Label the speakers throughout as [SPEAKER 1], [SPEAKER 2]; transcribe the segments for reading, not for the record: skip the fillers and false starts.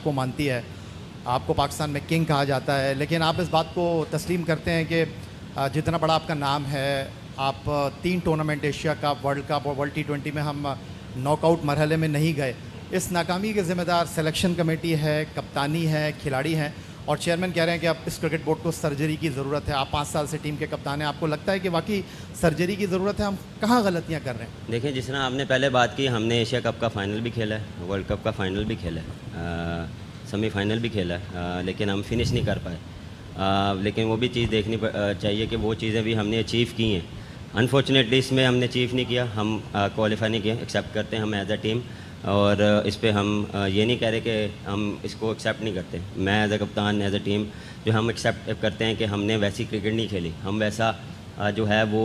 [SPEAKER 1] आपको मानती है, आपको पाकिस्तान में किंग कहा जाता है, लेकिन आप इस बात को तस्लीम करते हैं कि जितना बड़ा आपका नाम है, आप 3 tournament, Asia cup, world cup और वर्ल्ड T20 में हम नॉकआउट मरहले में नहीं गए। इस नाकामी के ज़िम्मेदार सिलेक्शन कमेटी है, कप्तानी है, खिलाड़ी हैं, और चेयरमैन कह रहे हैं कि अब इस क्रिकेट बोर्ड को सर्जरी की ज़रूरत है। आप 5 साल से टीम के कप्तान हैं, आपको लगता है कि वाकई सर्जरी की ज़रूरत है? हम कहाँ गलतियाँ कर रहे हैं?
[SPEAKER 2] देखिए, जिस तरह आपने पहले बात की, हमने एशिया कप का फ़ाइनल भी खेला है, वर्ल्ड कप का फ़ाइनल भी खेला है, सेमीफाइनल भी खेला है, लेकिन हम फिनिश नहीं कर पाए। लेकिन वो भी चीज़ देखनी चाहिए कि वो चीज़ें भी हमने अचीव की हैं। अनफॉर्चुनेटली इसमें हमने अचीव नहीं किया, हम क्वालिफाई नहीं किया। एक्सेप्ट करते हैं हम एज अ टीम, और इस पे हम ये नहीं कह रहे कि हम इसको एक्सेप्ट नहीं करते। मैं एज अ कप्तान, एज अ टीम, जो हम एक्सेप्ट करते हैं कि हमने वैसी क्रिकेट नहीं खेली, हम वैसा जो है वो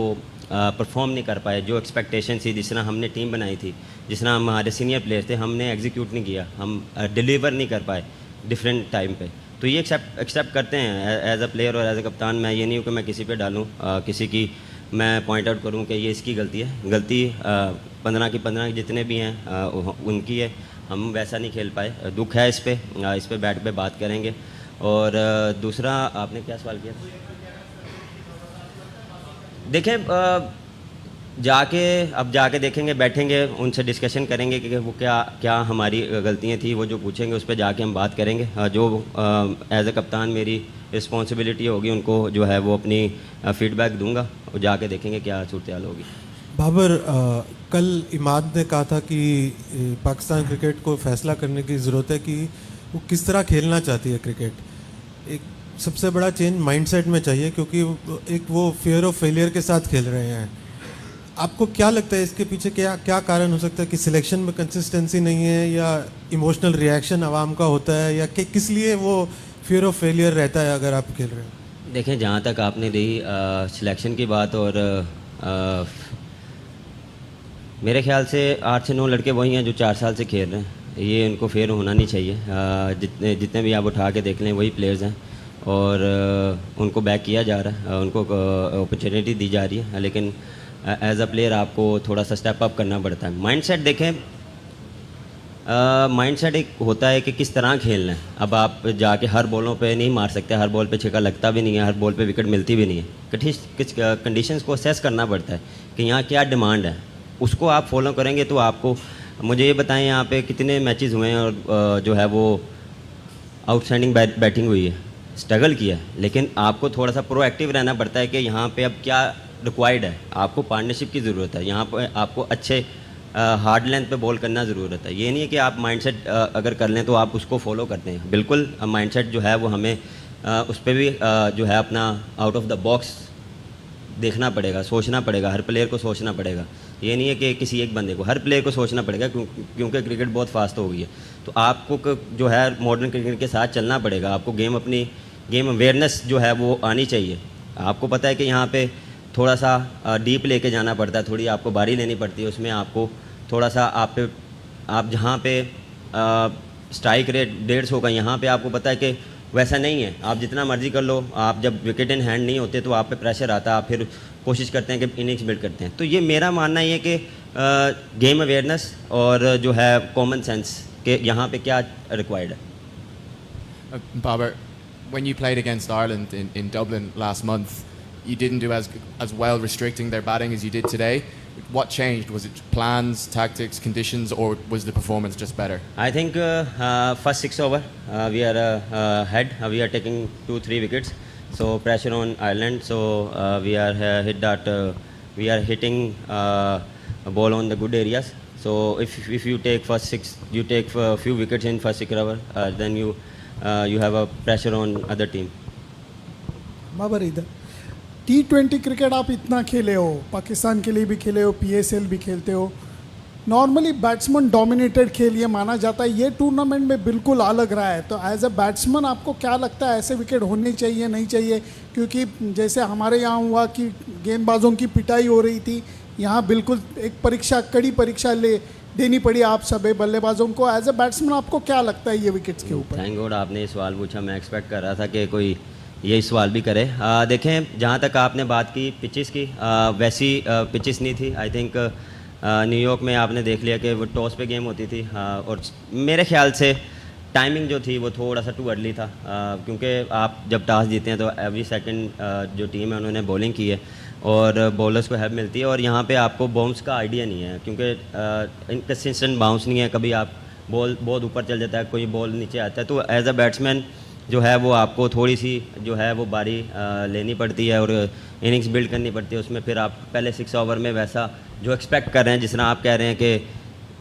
[SPEAKER 2] परफॉर्म नहीं कर पाए। जो एक्सपेक्टेशन थी, जिस तरह हमने टीम बनाई थी, जिस तरह हमारे सीनियर प्लेयर्स थे, हमने एग्जीक्यूट नहीं किया, हम डिलीवर नहीं कर पाए डिफरेंट टाइम पे। तो ये एक्सेप्ट करते हैं एज अ प्लेयर और एज अ कप्तान। मैं ये नहीं हूँ कि मैं किसी पे डालूँ, किसी की मैं पॉइंट आउट करूँ कि ये इसकी गलती है। गलती 15 की 15 जितने भी हैं उनकी है। हम वैसा नहीं खेल पाए, दुख है इस पे बैठ पे बात करेंगे। और दूसरा आपने क्या सवाल किया? देखें, जाके देखेंगे, बैठेंगे, उनसे डिस्कशन करेंगे कि वो क्या हमारी गलतियाँ थी। वो जो पूछेंगे उस पर जाके हम बात करेंगे। जो एज अ कप्तान मेरी रिस्पॉन्सिबिलिटी होगी, उनको जो है वो अपनी फीडबैक दूंगा, और जाके देखेंगे क्या सूरत हाल होगी।
[SPEAKER 3] बाबर, कल इमाद ने कहा था कि पाकिस्तान क्रिकेट को फैसला करने की ज़रूरत है कि वो किस तरह खेलना चाहती है क्रिकेट। एक सबसे बड़ा चेंज माइंडसेट में चाहिए, क्योंकि एक वो फियर ऑफ फेलियर के साथ खेल रहे हैं। आपको क्या लगता है इसके पीछे क्या कारण हो सकता है कि सिलेक्शन में कंसिस्टेंसी नहीं है, या इमोशनल रिएक्शन आवाम का होता है, या कि किस लिए वो फियर ऑफ फेलियर रहता है अगर आप खेल रहे हैं?
[SPEAKER 2] देखें, जहाँ तक आपने रही सिलेक्शन की बात, और मेरे ख्याल से 8 से 9 लड़के वही हैं जो 4 साल से खेल रहे हैं। ये उनको फेयर होना नहीं चाहिए। जितने भी आप उठा के देख लें वही प्लेयर्स हैं, और उनको बैक किया जा रहा है, उनको अपॉर्चुनिटी दी जा रही है। लेकिन एज अ प्लेयर आपको थोड़ा सा स्टेप अप करना पड़ता है। माइंडसेट देखें, माइंडसेट एक होता है कि किस तरह खेलना है। अब आप जाके हर बॉलों पे नहीं मार सकते, हर बॉल पे छक्का लगता भी नहीं है, हर बॉल पे विकेट मिलती भी नहीं है। किस कंडीशंस को असेस करना पड़ता है कि यहाँ क्या डिमांड है, उसको आप फॉलो करेंगे तो आपको। मुझे ये बताएं, यहाँ पे कितने मैचेस हुए हैं और जो है वो आउटस्टैंडिंग बैटिंग हुई है, स्ट्रगल किया है, लेकिन आपको थोड़ा सा प्रोएक्टिव रहना पड़ता है कि यहाँ पे अब क्या रिक्वायर्ड है। आपको पार्टनरशिप की ज़रूरत है, यहाँ पर आपको अच्छे हार्ड लेंथ पे बॉल करना ज़रूरत है। ये नहीं है कि आप माइंडसेट अगर कर लें तो आप उसको फॉलो करते हैं। बिल्कुल माइंडसेट जो है वो हमें उस पर भी जो है अपना आउट ऑफ द बॉक्स देखना पड़ेगा, सोचना पड़ेगा, हर प्लेयर को सोचना पड़ेगा। ये नहीं है कि किसी एक बंदे को, हर प्लेयर को सोचना पड़ेगा, क्योंकि क्रिकेट बहुत फास्ट हो गई है। तो आपको जो है मॉडर्न क्रिकेट के साथ चलना पड़ेगा। आपको अपनी गेम अवेयरनेस जो है वो आनी चाहिए। आपको पता है कि यहाँ पे थोड़ा सा डीप लेके जाना पड़ता है, थोड़ी आपको बारी लेनी पड़ती है, उसमें आपको थोड़ा सा आप जहाँ पे स्ट्राइक रेट 150 का, यहाँ पे आपको पता है कि वैसा नहीं है। आप जितना मर्जी कर लो, आप जब विकेट इन हैंड नहीं होते तो आप पे प्रेशर आता है, आप फिर कोशिश करते हैं कि इनिंग्स बिल्ड करते हैं। तो ये मेरा मानना ये कि गेम अवेयरनेस और जो है कॉमन सेंस के यहाँ पे क्या रिक्वायर्ड है।
[SPEAKER 4] Babar, when you played against Ireland in Dublin last month, you didn't do as well restricting their batting as you did today. What changed? Was it plans, tactics, conditions, or was the performance just better?
[SPEAKER 2] I think first 6 over we are ahead. We are taking 2-3 wickets, so pressure on Ireland. So we are we are hitting a ball on the good areas. So if you take first 6, you take a few wickets in first 6 over, then you have a pressure on other team.
[SPEAKER 5] Babar, इधर T20 cricket आप इतना खेले हो, पाकिस्तान के लिए भी खेले हो, PSL भी खेलते हो। नॉर्मली बैट्समैन डोमिनेटेड खेल ये माना जाता है, ये टूर्नामेंट में बिल्कुल अलग रहा है। तो एज अ बैट्समैन आपको क्या लगता है, ऐसे विकेट होने चाहिए नहीं चाहिए? क्योंकि जैसे हमारे यहाँ हुआ कि गेंदबाजों की पिटाई हो रही थी, यहाँ बिल्कुल एक कड़ी परीक्षा देनी पड़ी आप सभी बल्लेबाजों को। एज अ बैट्समैन आपको क्या लगता है ये विकेट्स के ऊपर?
[SPEAKER 2] थैंक गॉड आपने ये सवाल पूछा। मैं एक्सपेक्ट कर रहा था कि कोई यही सवाल भी करे। देखें, जहाँ तक आपने बात की पिचेस की, वैसी पिचेस नहीं थी। आई थिंक न्यूयॉर्क में आपने देख लिया कि वो टॉस पे गेम होती थी, और मेरे ख्याल से टाइमिंग जो थी वो थोड़ा सा टू अर्ली था, क्योंकि आप जब टॉस जीते हैं तो एवरी सेकंड जो टीम है उन्होंने बॉलिंग की है और बॉलर्स को हेल्प मिलती है, और यहाँ पे आपको बाउंस का आइडिया नहीं है क्योंकि इनकन्सिस्टेंट बाउंस नहीं है, कभी आप बॉल बहुत ऊपर चल जाता है, कोई बॉल नीचे आता है, तो एज अ बैट्समैन जो है वो आपको थोड़ी सी जो है वो बारी लेनी पड़ती है और इनिंग्स बिल्ड करनी पड़ती है। उसमें फिर आप पहले 6 ओवर में वैसा जो एक्सपेक्ट कर रहे हैं, जिस तरह आप कह रहे हैं कि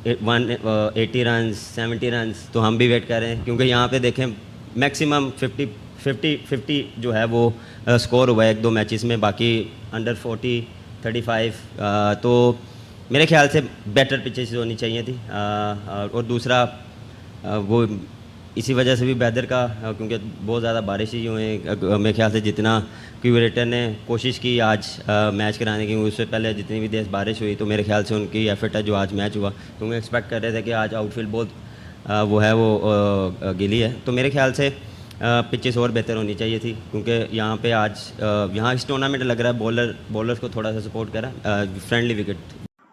[SPEAKER 2] 80 रन 70 रन, तो हम भी वेट कर रहे हैं क्योंकि यहाँ पे देखें मैक्सिमम 50 जो है वो स्कोर हुआ है 1-2 मैचेस में, बाकी अंडर 40 35, तो मेरे ख्याल से बेटर पिचेस होनी चाहिए थी। और दूसरा वो इसी वजह से भी वेदर का, क्योंकि बहुत ज़्यादा बारिश ही हुई है, मेरे ख्याल से जितना क्यूरेटर ने कोशिश की आज मैच कराने की, उससे पहले जितनी भी देर बारिश हुई, तो मेरे ख्याल से उनकी एफर्ट है जो आज मैच हुआ, क्योंकि एक्सपेक्ट कर रहे थे कि आज आउटफील्ड बहुत वो है वो गीली है, तो मेरे ख्याल से पिचेस और बेहतर होनी चाहिए थी, क्योंकि यहाँ पे आज यहाँ इस टूर्नामेंट लग रहा है बॉलर्स को थोड़ा सा सपोर्ट करा, फ्रेंडली विकेट।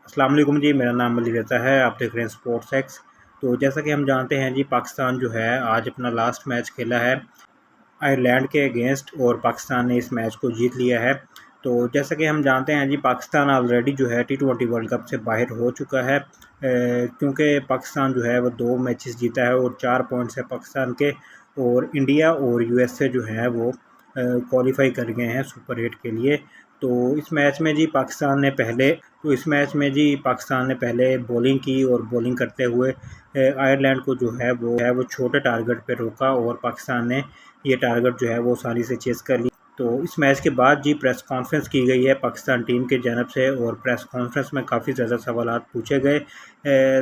[SPEAKER 6] अस्सलाम वालेकुम जी, मेरा नाम अली रज़ा है, आप देख रहे हैं स्पोर्ट्स एक्स। तो जैसा कि हम जानते हैं जी, पाकिस्तान जो है आज अपना लास्ट मैच खेला है आयरलैंड के अगेंस्ट और पाकिस्तान ने इस मैच को जीत लिया है। तो जैसा कि हम जानते हैं जी, पाकिस्तान ऑलरेडी जो है T20 वर्ल्ड कप से बाहर हो चुका है, क्योंकि पाकिस्तान जो है वो 2 मैचेस जीता है और 4 पॉइंट्स है पाकिस्तान के, और इंडिया और USA जो है वो क्वालिफाई कर गए हैं सुपर 8 के लिए। तो इस मैच में जी पाकिस्तान ने पहले बॉलिंग की और बॉलिंग करते हुए आयरलैंड को जो है वो छोटे टारगेट पे रोका और पाकिस्तान ने ये टारगेट जो है वो आसानी से चेस कर ली। तो इस मैच के बाद जी प्रेस कॉन्फ्रेंस की गई है पाकिस्तान टीम के जानब से, और प्रेस कॉन्फ्रेंस में काफ़ी ज़्यादा सवालात पूछे गए।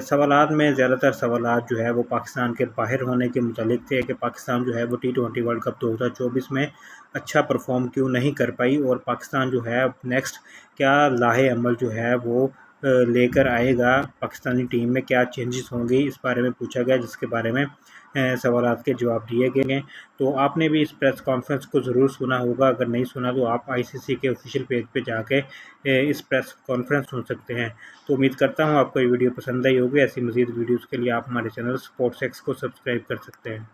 [SPEAKER 6] सवालात में ज़्यादातर सवालात जो है वो पाकिस्तान के बाहर होने के मुतालिक थे कि पाकिस्तान जो है वो T20 वर्ल्ड कप 2024 में अच्छा परफॉर्म क्यों नहीं कर पाई, और पाकिस्तान जो है नेक्स्ट क्या लाहे अमल जो है वो लेकर आएगा, पाकिस्तानी टीम में क्या चेंजेस होंगे, इस बारे में पूछा गया, जिसके बारे में सवालात के जवाब दिए गए हैं। तो आपने भी इस प्रेस कॉन्फ्रेंस को ज़रूर सुना होगा, अगर नहीं सुना तो आप ICC के ऑफिशियल पेज पे जाके इस प्रेस कॉन्फ्रेंस सुन सकते हैं। तो उम्मीद करता हूँ आपको ये वीडियो पसंद आई होगी। ऐसी मज़ीद वीडियोज़ के लिए आप हमारे चैनल स्पोर्ट्स एक्स को सब्सक्राइब कर सकते हैं।